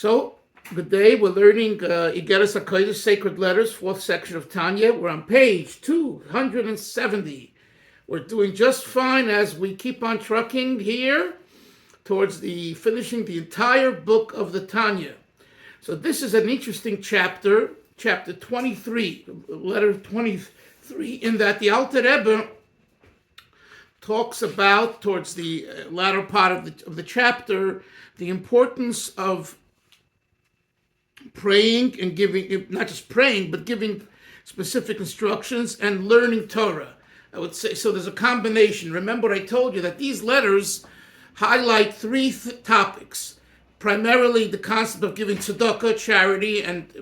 So, good day. We're learning Igeres HaKodesh, Sacred Letters, 4th section of Tanya. We're on page 270. We're doing just fine as we keep on trucking here towards finishing the entire book of the Tanya. So this is an interesting chapter, chapter 23, letter 23, in that the Alter Rebbe talks about, towards the latter part of the chapter, the importance of praying and giving, not just praying, but giving specific instructions and learning Torah. I would say, so there's a combination. Remember, I told you that these letters highlight three topics. Primarily the concept of giving tzedakah, charity, and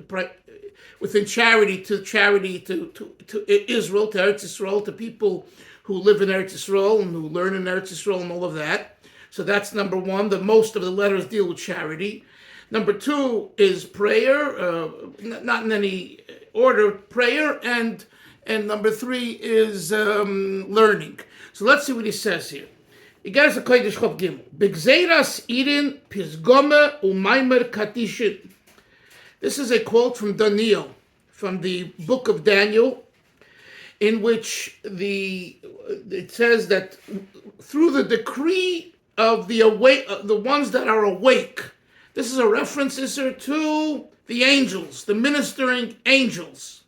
within charity to Israel, to Eretz Yisrael, to people who live in Eretz Yisrael and who learn in Eretz Yisrael and all of that. So that's number one. Most of the letters deal with charity. Number two is prayer, not in any order, prayer, and number three is learning. So let's see what he says here. Igeres HaKodesh Chof Gimel. B'gzeiras irin pizgome u'maimer katishin. This is a quote from Daniel, from the book of Daniel, in which it says that through the decree of the ones that are awake. This is a reference, to the angels, the ministering angels.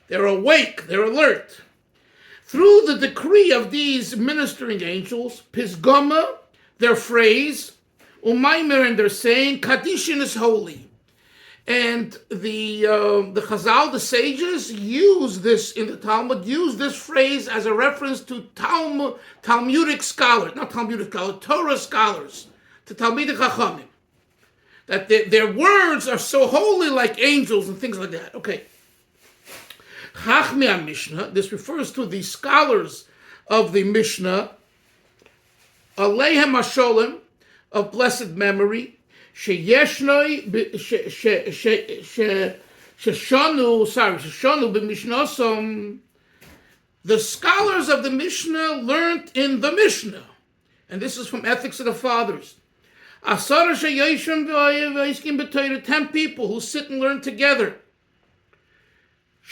They're awake, they're alert. Through the decree of these ministering angels, Pisgoma, their phrase, Umaimer, and their saying, Kadishin is holy. And the Chazal, the sages, use this in the Talmud, use this phrase as a reference to Talmudic scholars, not Talmudic scholars, Torah scholars, to Talmudic Chachamim. That their words are so holy like angels and things like that. Okay. Chachmei Mishnah, this refers to the scholars of the Mishnah, Aleihem Hasholem, of blessed memory, Sheshanu b'Mishnosom. The scholars of the Mishnah learned in the Mishnah. And this is from Ethics of the Fathers. 10 people who sit and learn together. The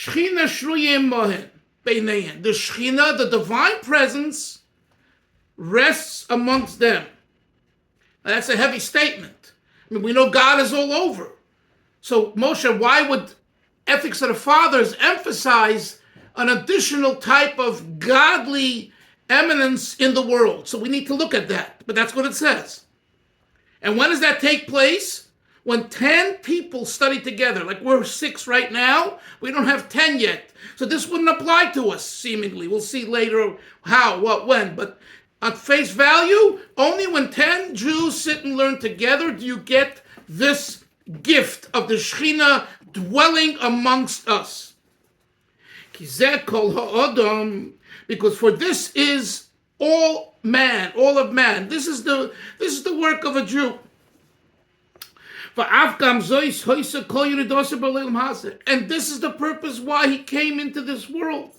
Shechina, the divine presence, rests amongst them. Now, that's a heavy statement. I mean, we know God is all over. So, Moshe, why would Ethics of the Fathers emphasize an additional type of godly eminence in the world? So we need to look at that. But that's what it says. And when does that take place? When 10 people study together. Like we're 6 right now, we don't have 10 yet. So this wouldn't apply to us, seemingly. We'll see later how, what, when. But at face value, only when 10 Jews sit and learn together do you get this gift of the Shekhinah dwelling amongst us. Because for this is all man, all of man. This is the work of a Jew. And this is the purpose why he came into this world.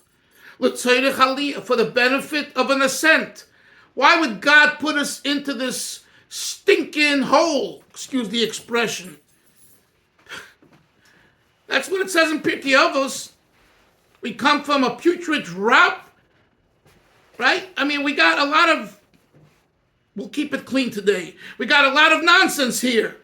For the benefit of an ascent. Why would God put us into this stinking hole? Excuse the expression. That's what it says in Pirkei Avos. We come from a putrid drop. Right? I mean, we got a lot of, we'll keep it clean today. We got a lot of nonsense here.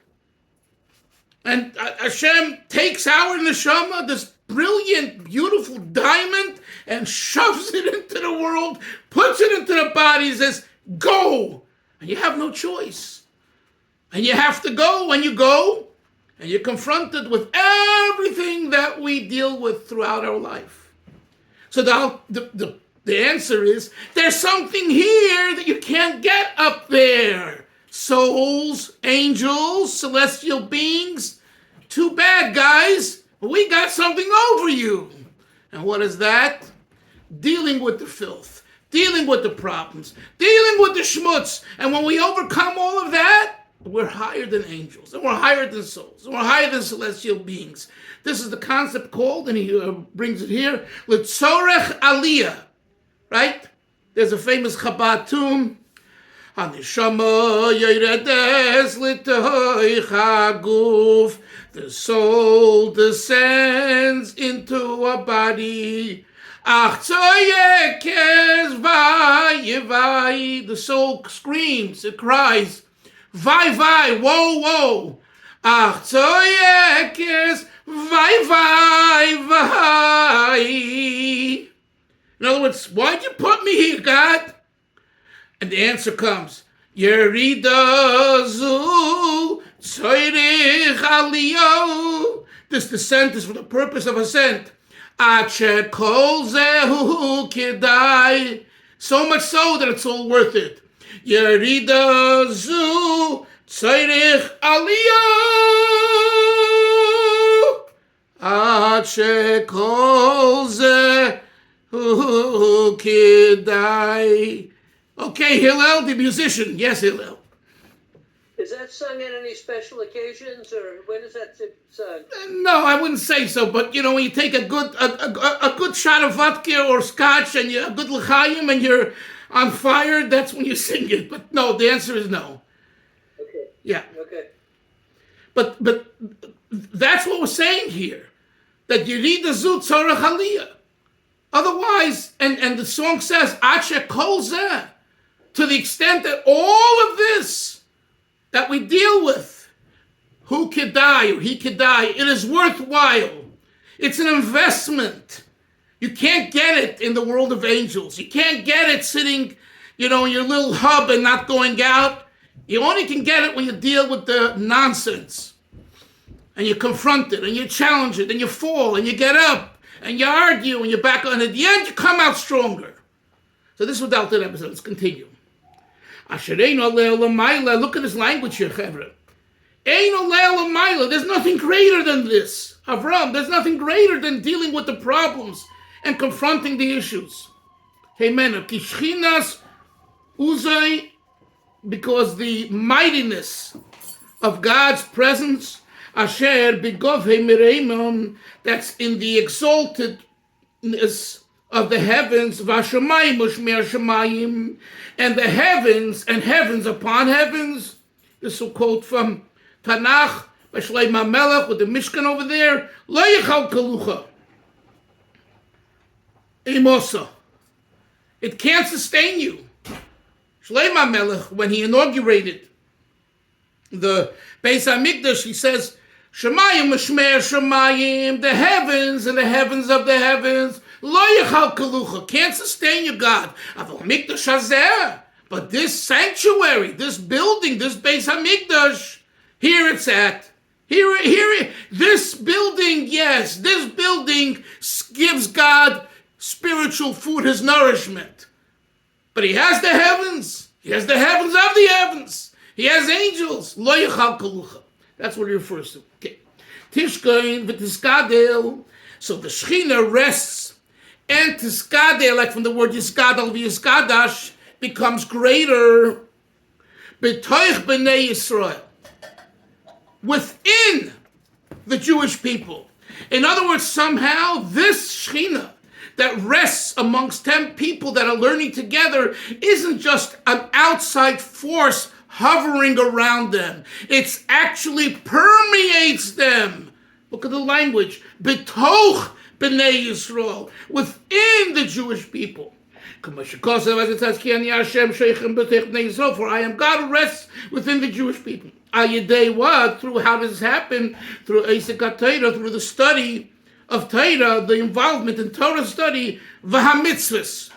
And Hashem takes our neshama, this brilliant, beautiful diamond, and shoves it into the world, puts it into the body, and says, go. And you have no choice. And you have to go. When you go, and you're confronted with everything that we deal with throughout our life. So the answer is, there's something here that you can't get up there. Souls, angels, celestial beings. Too bad, guys. We got something over you. And what is that? Dealing with the filth. Dealing with the problems. Dealing with the schmutz. And when we overcome all of that, we're higher than angels. And we're higher than souls. And we're higher than celestial beings. This is the concept called, and he brings it here, L'tzorech aliyah. Right? There's a famous Chabad tomb. Hanishama yoredes l'toich haguf. The soul descends into a body. Ach tzoyekes vay vay. The soul screams, it cries, vay vay, whoa whoa. Ach tzoyekes vay vay vay. In other words, why'd you put me here, God? And the answer comes, Yerida zu tzorich aliyah. This descent is for the purpose of ascent. Ache kol zehu kedai. So much so that it's all worth it. Yerida zu tzorich aliyah. Ache kol zehu kedai. Okay, Hillel, the musician. Yes, Hillel. Is that sung at any special occasions, or when is that sung? No, I wouldn't say so. But you know, when you take a good shot of vodka or scotch and a good l'chaim and you're on fire, that's when you sing it. But no, the answer is no. Okay. Yeah. Okay. But that's what we're saying here. That you need the zut tzorach aliyah. Otherwise, and the song says, Ache kol zeh. To the extent that all of this that we deal with, who could die or he could die, it is worthwhile. It's an investment. You can't get it in the world of angels. You can't get it sitting, in your little hub and not going out. You only can get it when you deal with the nonsense. And you confront it, and you challenge it, and you fall, and you get up, and you argue, and you're back on. At the end, you come out stronger. So this is without that episode. Let's continue. Look at this language here, Chevra. There's nothing greater than this. Avram, there's nothing greater than dealing with the problems and confronting the issues. Because the mightiness of God's presence, that's in the exaltedness of the heavens, and the heavens and heavens upon heavens. This will quote from Tanakh by Shlomo Melech with the Mishkan over there. Lo yichal kalucha imosa. It can't sustain you. Shlomo Melech, when he inaugurated the Beis HaMikdash, he says, Shemayim Mishmer Shemayim, the heavens and the heavens of the heavens. Lo yichal kalucha, can't sustain you, God. Aval mikdash hazeh, but this sanctuary, this building, this Beis HaMikdash, here it's at. Here, this building, yes, this building gives God spiritual food, his nourishment. But he has the heavens. He has the heavens of the heavens. He has angels. Lo yichal kalucha. That's what he refers to. Okay. Tishkoin v'tiskadel. So the Shechina rests. And tiskadel, like from the word yiskadal v'yiskadash, becomes greater. B'toich b'nei Yisrael. Within the Jewish people. In other words, somehow this Shechina that rests amongst 10 people that are learning together isn't just an outside force hovering around them. It actually permeates them. Look at the language. B'toch b'nei Yisrael, within the Jewish people. For I am God who rests within the Jewish people. What? Through how does this happen? Through Eisek Torah, through the study of Torah, the involvement in Torah study, v'ha-mitzvos,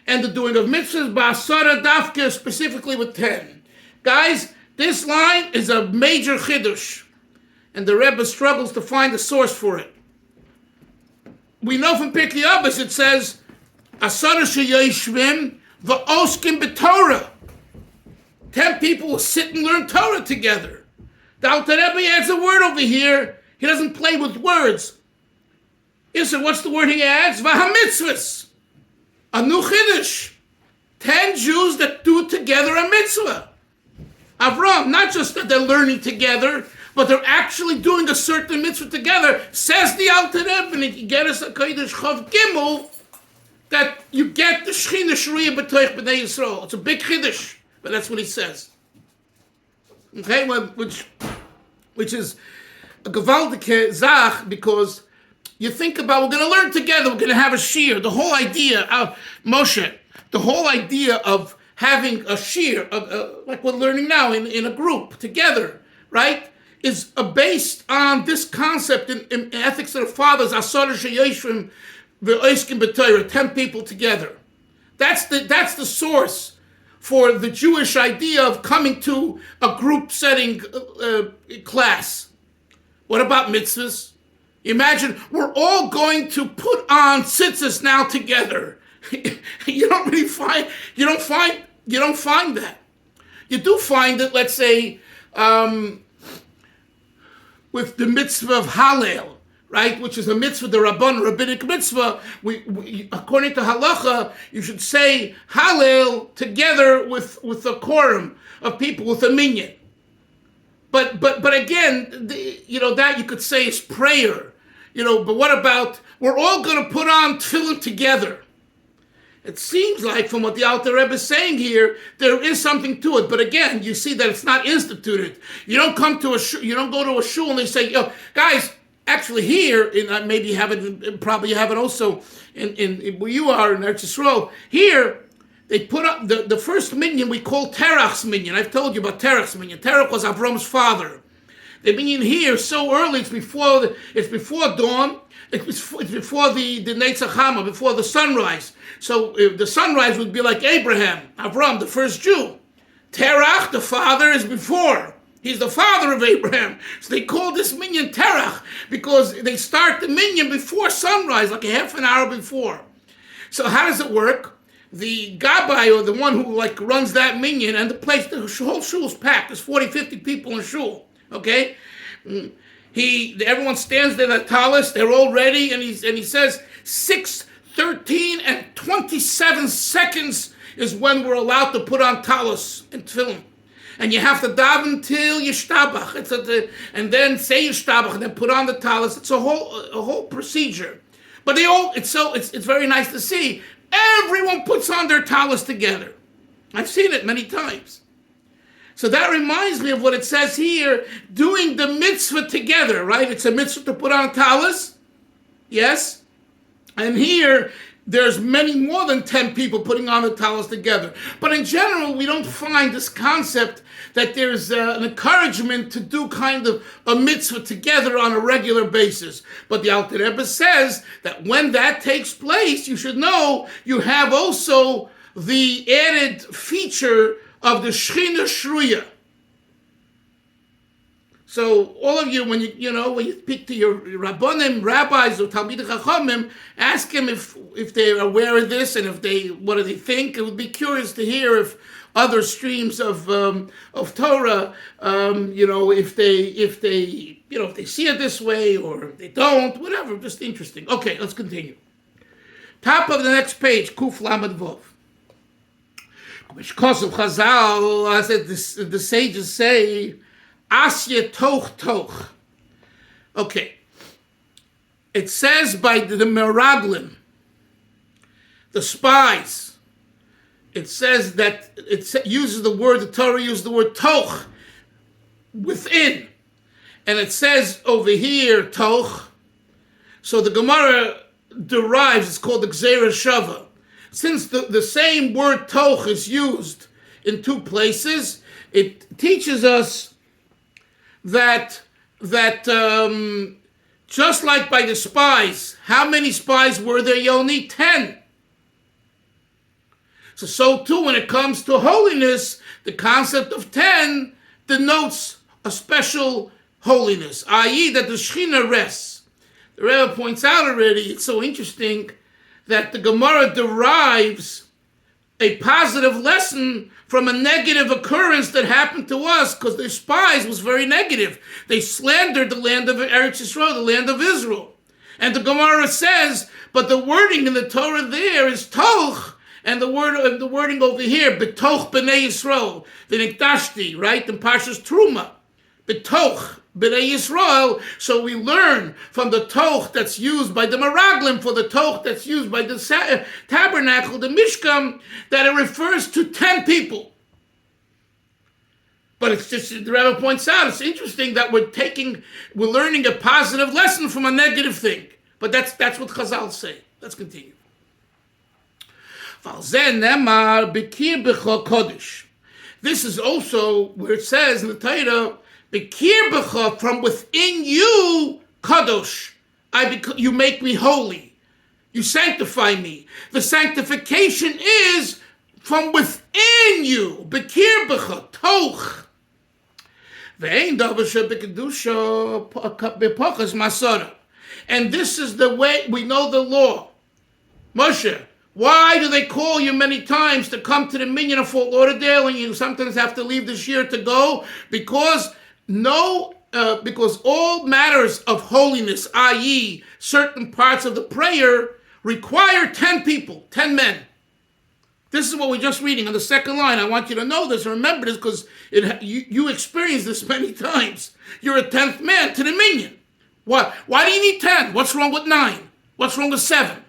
and the doing of mitzvahs, ba'asara dafka, specifically with 10. Guys, this line is a major chidush, and the Rebbe struggles to find a source for it. We know from Pirkei Avos it says, Asara sheyoshvim v'oskim b'Torah. 10 people will sit and learn Torah together. The Alter Rebbe adds a word over here. He doesn't play with words. Listen, what's the word he adds? V'ha-mitzvos. A new chiddush. 10 Jews that do together a mitzvah. Avram, not just that they're learning together, but they're actually doing a certain mitzvah together. Says the Alter Rebbe in Igeres HaKodesh Chav Gimel that you get the Shechina Shariah B'toich B'nei Yisrael. It's a big chiddush. But that's what he says. Okay, which is a gewaltige Zach, because you think about, we're going to learn together, we're going to have a shir. The whole idea of Moshe, the whole idea of having a shir, like we're learning now in a group together, right, is based on this concept in ethics of the fathers, asar sheyeshrim ve'oskim b'Torah, 10 people together. That's the source for the Jewish idea of coming to a group setting class. What about mitzvahs? Imagine we're all going to put on tzitzis now together. You don't find that. You do find it, let's say, with the mitzvah of Hallel, right, which is a mitzvah, the rabbinic mitzvah. We according to halacha, you should say Hallel together with a quorum of people, with a minyan. But again, that you could say is prayer, But what about, we're all going to put on tefillin together? It seems like, from what the Alter Rebbe is saying here, there is something to it. But again, you see that it's not instituted. You don't go to a shul and they say, guys, actually here, maybe you have it, probably you have it also in where you are in Eretz Yisrael. Here, they put up the first minyan we call Terach's minyan. I've told you about Terach's minyan. Terach was Avram's father. The minyan here so early, it's before dawn. It's before the Netzach Hama, before the sunrise. So the sunrise would be like Abraham, Avram, the first Jew. Terach, the father, is before. He's the father of Abraham. So they call this minyan Terach because they start the minyan before sunrise, like a half an hour before. So how does it work? The Gabbai, or the one who runs that minyan, and the whole shul is packed. There's 40, 50 people in shul. Okay? Everyone stands there at talis, they're all ready, and he says 6, 13, and 27 seconds is when we're allowed to put on talis and tefillin. And you have to daven till yishtabach, and then say yishtabach, and then put on the talis. It's a whole procedure. But it's very nice to see. Everyone puts on their talis together. I've seen it many times. So that reminds me of what it says here, doing the mitzvah together, right? It's a mitzvah to put on talis, yes? And here, there's many more than 10 people putting on the talis together. But in general, we don't find this concept that there's an encouragement to do kind of a mitzvah together on a regular basis. But the Alter Rebbe says that when that takes place, you should know you have also the added feature of the Shechina Shruya. So all of you, when you speak to your Rabbonim, rabbis, or Talmidei Chachamim, ask them if they're aware of this and what do they think. It would be curious to hear if other streams of Torah, if they see it this way or if they don't, whatever. Just interesting. Okay, let's continue. Top of the next page, Kuf Lamed Vov. Because of Chazal, as the sages say, Asya toch. Okay. It says by the Meraglim, the spies, it says that the Torah uses the word toch, within. And it says over here, toch. So the Gemara derives, it's called the Igeres HaKodesh. Since the same word toch is used in two places, it teaches us that just like by the spies, how many spies were there, Yoni? 10. So too, when it comes to holiness, the concept of 10 denotes a special holiness, i.e. that the Shechina rests. The Rebbe points out already, it's so interesting, that the Gemara derives a positive lesson from a negative occurrence that happened to us, because the spies was very negative. They slandered the land of Eretz Yisrael, the land of Israel. And the Gemara says, but the wording in the Torah there is toch, and the wording over here, betoch b'nei Yisrael, v'nikdashti, right, in Parshas Truma, betoch b'nei Yisrael. So we learn from the toch that's used by the Meraglim for the toch that's used by the tabernacle, the Mishkan, that it refers to 10 people. But it's just, the Rebbe points out, it's interesting that we're learning a positive lesson from a negative thing. But that's what Chazal say. Let's continue. This is also where it says in the Torah, Bekir b'cha, from within you, Kadosh, you make me holy. You sanctify me. The sanctification is from within you. Bekir b'cha, toch. And this is the way we know the law. Moshe, why do they call you many times to come to the minyan of Fort Lauderdale and you sometimes have to leave this year to go? Because all matters of holiness, i.e. certain parts of the prayer, require 10 people, 10 men. This is what we're just reading on the second line. I want you to know this and remember this because you experienced this many times. You're a 10th man to the minyan. Why do you need 10? What's wrong with 9? What's wrong with 7?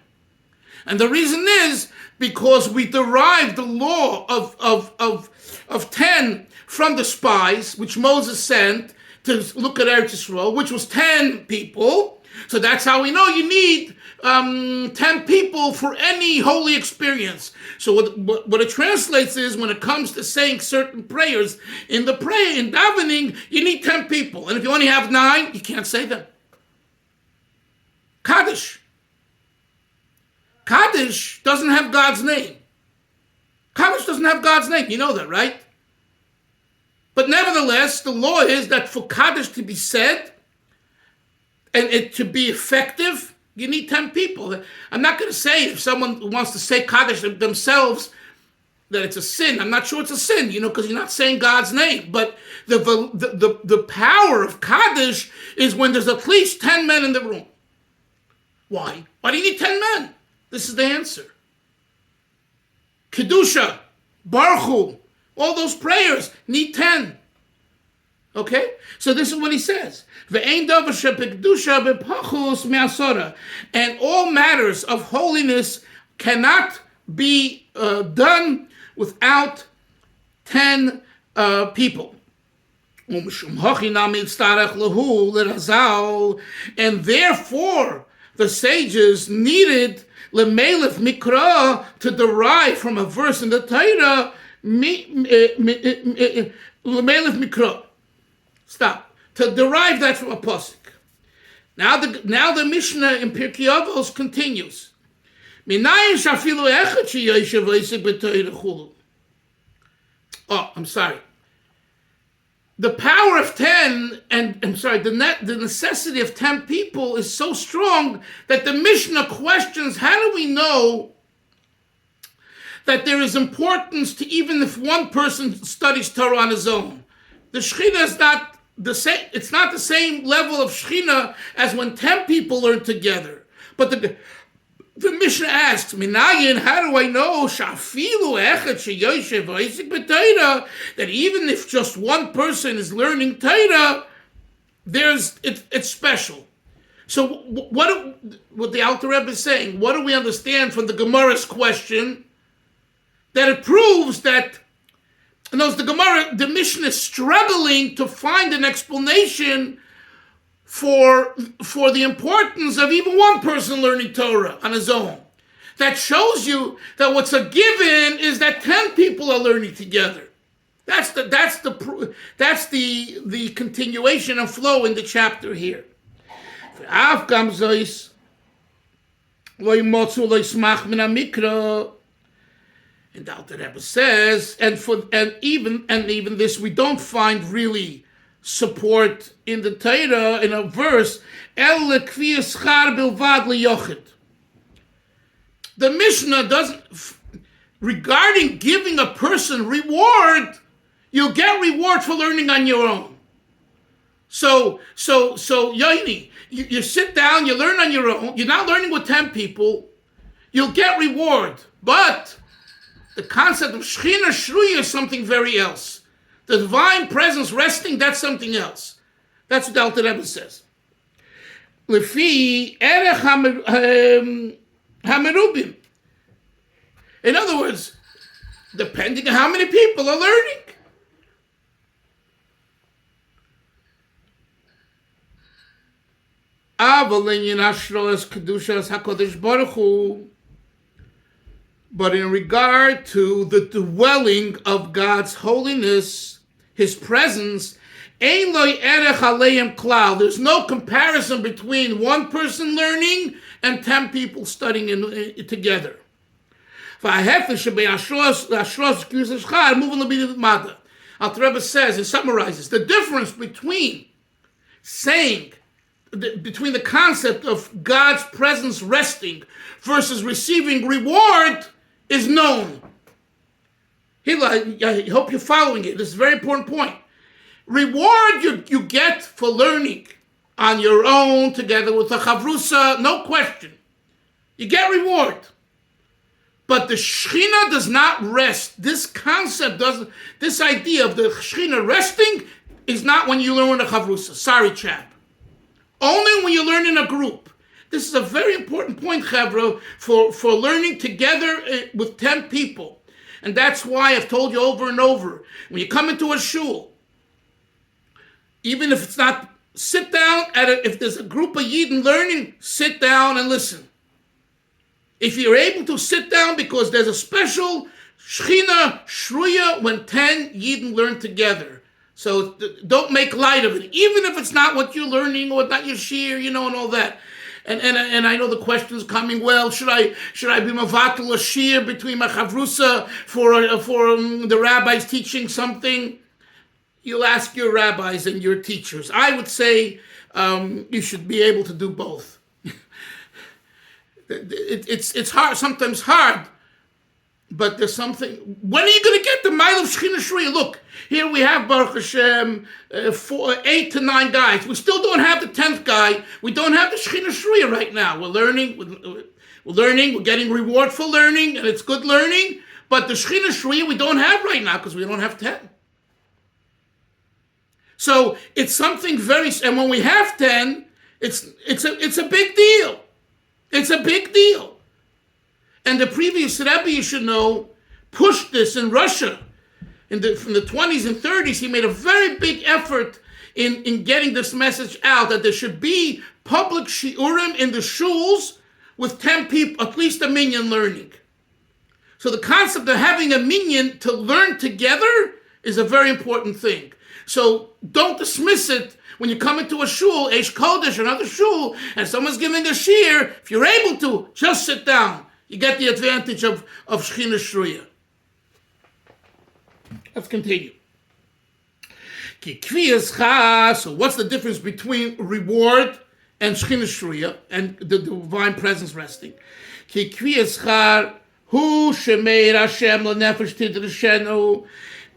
And the reason is because we derived the law of 10 from the spies, which Moses sent to look at Eretz Yisrael, which was 10 people. So that's how we know you need 10 people for any holy experience. So what it translates is when it comes to saying certain prayers, in davening, you need 10 people. And if you only have 9, you can't say them. Kaddish doesn't have God's name. Kaddish doesn't have God's name. You know that, right? But nevertheless, the law is that for Kaddish to be said and it to be effective, you need 10 people. I'm not going to say if someone wants to say Kaddish themselves that it's a sin. I'm not sure it's a sin, because you're not saying God's name. But the power of Kaddish is when there's at least 10 men in the room. Why? Why do you need 10 men? This is the answer. Kedusha, Baruch Hu, all those prayers need 10. Okay? So this is what he says. And all matters of holiness cannot be done without 10 people. And therefore, the sages needed Lemelech Mikra to derive from a verse in the Torah, Lemelech Mikra. Stop. To derive that from a pasuk. Now the Mishnah in Pirkei Avos continues. Oh, I'm sorry. The power of 10, the necessity of 10 people is so strong that the Mishnah questions, how do we know that there is importance to even if one person studies Torah on his own? The Shechina is not the same. It's not the same level of Shechina as when 10 people learn together. But the Mishnah asks, Minayin, how do I know that even if just one person is learning Torah, it's special. So what the Alter Rebbe is saying, what do we understand from the Gemara's question? That it proves that, the Mishnah is struggling to find an explanation for the importance of even one person learning Torah on his own. That shows you that what's a given is that 10 people are learning together. That's the continuation and flow in the chapter here. And the Alter Rebbe says, and even this we don't find really support in the Torah in a verse. The Mishnah doesn't, regarding giving a person reward, you'll get reward for learning on your own. So Yoini, you sit down, you learn on your own. You're not learning with 10 people. You'll get reward, but the concept of Shechina Shruya is something very else. The divine presence resting, that's something else. That's what the Alter Rebbe says. Lefi erech hamerubim. In other words, depending on how many people are learning. But in regard to the dwelling of God's holiness, His presence, there's no comparison between one person learning and 10 people studying together. Alter Rebbe says, and summarizes, the difference between between the concept of God's presence resting versus receiving reward is known. I hope you're following it. This is a very important point. Reward you get for learning on your own together with a chavrusa, no question. You get reward. But the Shekhinah does not rest. This concept this idea of the Shekhinah resting is not when you learn a chavrusa. Sorry, chap. Only when you learn in a group. This is a very important point, Chavro, for learning together with 10 people. And that's why I've told you over and over, when you come into a shul, even if it's not, sit down, if there's a group of Yidden learning, sit down and listen. If you're able to sit down, because there's a special Shechina Shruya when 10 Yidden learn together. So don't make light of it, even if it's not what you're learning or not your shir, and all that. And I know the question is coming. Well, should I be mavatal a shir between my chavrusa for the rabbis teaching something? You'll ask your rabbis and your teachers. I would say you should be able to do both. It's hard, sometimes hard, but there's something. When are you going to get the mile of Shechina Shruya? Look, here we have Baruch Hashem, 8 to 9 guys. We still don't have the 10th guy. We don't have the Shechina Shruya right now. We're learning. We're getting reward for learning, and it's good learning. But the Shechina Shruya we don't have right now because we don't have 10. So it's something and when we have 10, it's a big deal. It's a big deal. And the previous Rebbe, you should know, pushed this in Russia. From the 20s and 30s, he made a very big effort in getting this message out, that there should be public shiurim in the shuls with 10 people, at least a minyan learning. So the concept of having a minyan to learn together is a very important thing. So don't dismiss it when you come into a shul, RC Kodesh, another shul, and someone's giving a shir. If you're able to, just sit down. You get the advantage of Shechina Shruya. Let's continue. So what's the difference between reward and Shechina Shruya and the divine presence resting?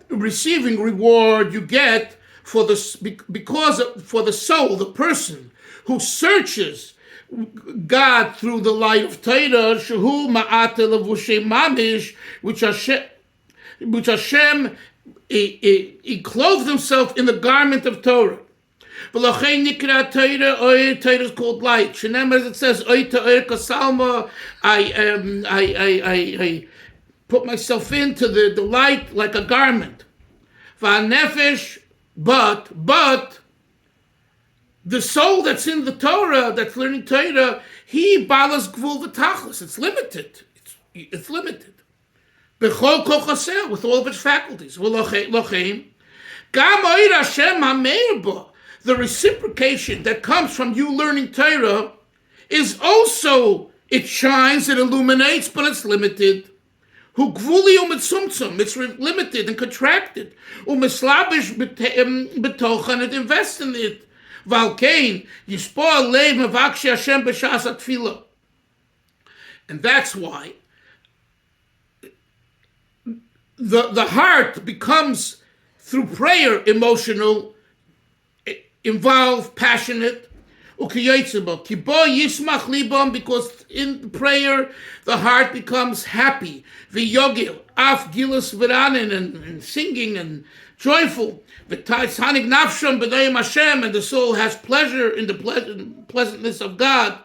Receiving reward you get for the soul, the person who searches God through the light of Torah, shehu ma'ate levushe mamish, which Hashem he clothed himself in the garment of Torah. V'lochein nikra Torah, Torah is called light. Shenem, as it says, oy ta'or kasalma, I put myself into the light like a garment. V'anefesh, but the soul that's in the Torah, that's learning Torah, he balas gvul v'tachlis. It's limited. It's limited. B'chol kol chaseh, with all of its faculties. V'lochein, gam oir Hashem hameir bo. The reciprocation that comes from you learning Torah is also, it shines, it illuminates, but it's limited. Hu gvuli u'mitzumtzum, it's limited and contracted. U'mislabish b'tocha, and it invests in it. Valkein, yispoa leiv mevakshi Hashem b'shas atfilah. And that's why the heart becomes, through prayer, emotional, involved, passionate. Because in prayer the heart becomes happy, v'yogil, af gilas v'ranin, and singing and joyful. V'taitzhanik nafsham b'nayim Hashem, and the soul has pleasure in the pleasantness of God.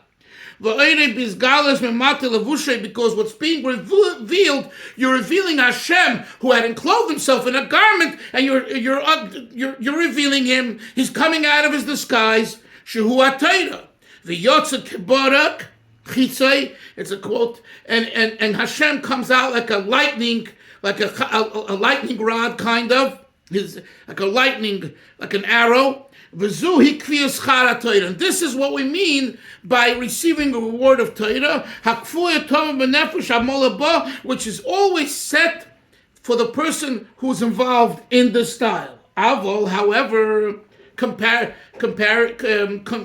V'oirei bizgalas memate levushay, because what's being revealed, you're revealing Hashem, who had enclosed himself in a garment, and you're revealing him. He's coming out of his disguise. Shehu HaTorah. V'yotze kebarak chitzay. It's a quote, and Hashem comes out like a lightning, like a lightning rod, kind of. Like a lightning, like an arrow. And this is what we mean by receiving a reward of Torah, which is always set for the person who's involved in the style. Avol, however,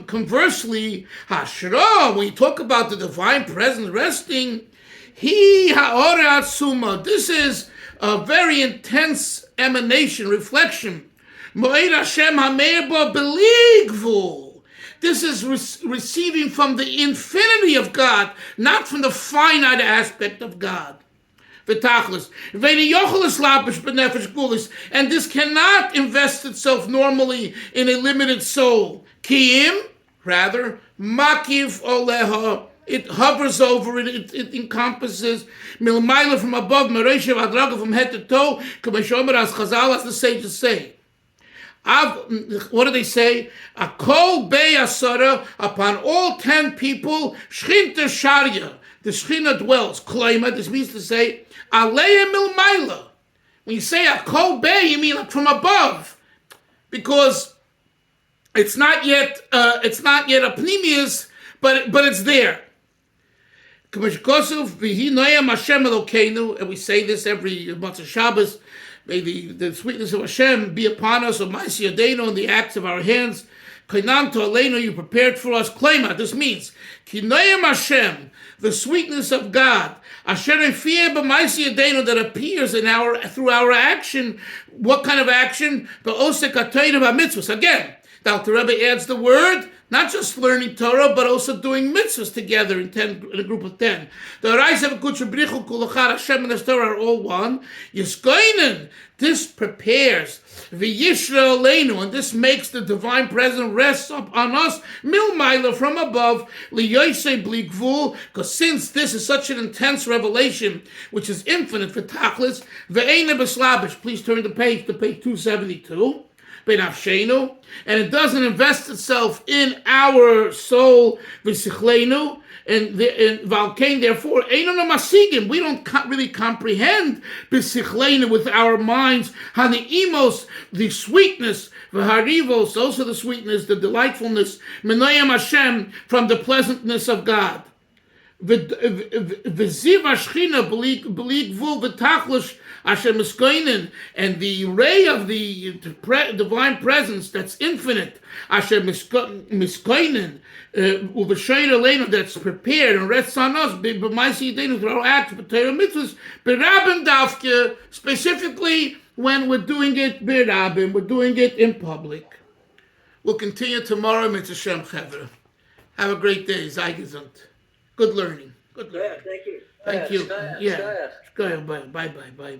conversely, Hashra, when you talk about the divine presence resting, this is a very intense emanation, reflection. This is receiving from the infinity of God, not from the finite aspect of God. And this cannot invest itself normally in a limited soul. Rather, makiv oleha. It hovers over it, it encompasses milmaila from above, mereshev adraga from head to toe, k'mashomer as Chazal, as the sages say. What do they say? A kol be'asara, upon all 10 people, shchinta sharia, the shchina dwells. Kloima, this means to say, aleya milmaila. When you say a kol be, you mean like from above, because it's not yet a pnimius, but it's there. And we say this every Matzah Shabbos. May the sweetness of Hashem be upon us, O Ma'aseh Yadeinu, in the acts of our hands. Kainanto Aleinu, you prepared for us. Klema, this means Kinayim Hashem, the sweetness of God. Asher Efiyeh b'Ma'aseh Yadeinu, that appears through our action. What kind of action? B'osek HaTorah v'Mitzvos. Again, the Alter Rebbe adds the word. Not just learning Torah, but also doing mitzvahs together in a group of 10. The RC Dalfin, Kulachar, Hashem, and the Torah are all one. Yiskoinen, this prepares. V'yishra aleinu, and this makes the divine presence rest up on us. Milmaila, from above. Liyoisei bli gvul, because since this is such an intense revelation, which is infinite for Tachlis, ve'eina b'slabish. Please turn the page to page 272. And it doesn't invest itself in our soul, v'sichlenu, and Valkain, therefore, we don't really comprehend b'sichlenu with our minds, ha'ne'imos, the sweetness, v'harivos, also the sweetness, the delightfulness, menayam Hashem, from the pleasantness of God. V'ziv hashchina b'li gvul v'tachlish Hashem miskoinen, and the ray of the divine presence that's infinite, Hashem miskoinen, uv'sheir aleinu, that's prepared and rests on us, b'ma'aseh yadeinu, through our acts, b'Torah mitzvahs, b'rabim dafke, specifically when we're doing it b'rabim, we're doing it in public. We'll continue tomorrow, Mitzvah Shem Chevra. Have a great day, Zaygesund. Good learning. Good learning. Yeah, thank you. Thank you. Skaya, Yeah. Skaya. Go ahead. Bye. Bye.